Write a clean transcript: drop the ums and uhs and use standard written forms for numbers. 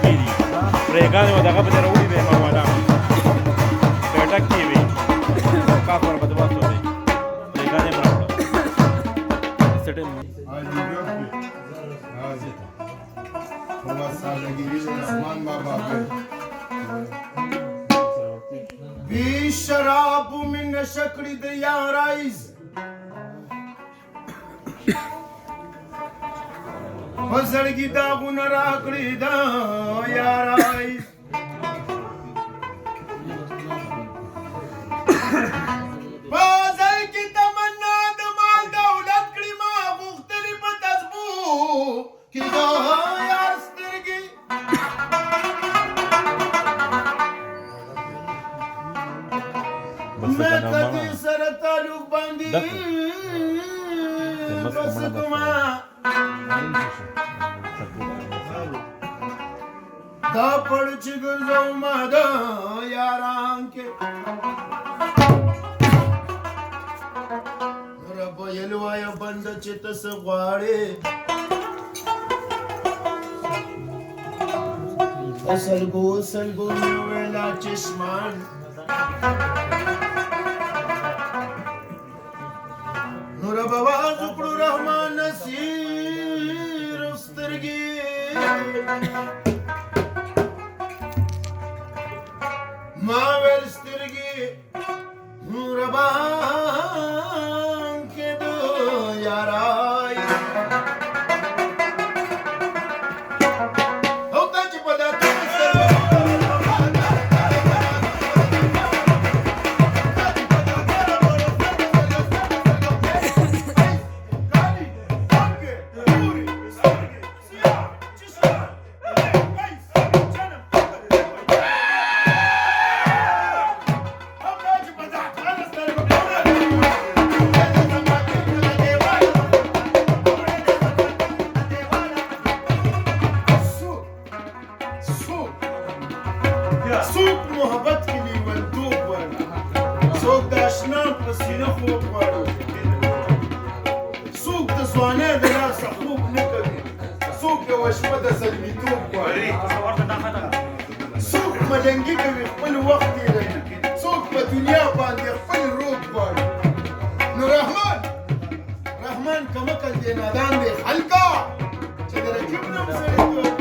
ټکي دي ریګانې و دغه به دې راوړي دی موالا که ټکي وي کاف ور به د باسو دی ریګانې به راوړه سټیم بی شراب من نشکړی د یارایز وزړګي داغونه راکړی دا یارایز بازار کې تمنا د مال دولت کړی ما غوښتنې په تسبو کې دا یار سترګي मैं कदी सर तालुक बांधी बस कुमा दा पड़ चिगर जाऊ मादा यारां के रब यलवाया बंद चित सगवाड़े असल गो वेला चश्मान نور بواز کړو رحمان نصیر سترګي ما ول سترګي نور بان کې دو یارای او ته چې په دې څوک محبت کې لیونتوب ورکړي څوک د اشنا په سینه خوب غواړي څوک د ځوانۍ د لاسه خوب نه کوي څوک یوه شپه د زلمیتوب غواړي څوک ملنګي کوي خپل وخت تېروي څوک په دنیا باندې خپل روب غواړي نو رحمان کمکل دی نادان دی هلکه چې د رقیب نه هم سړی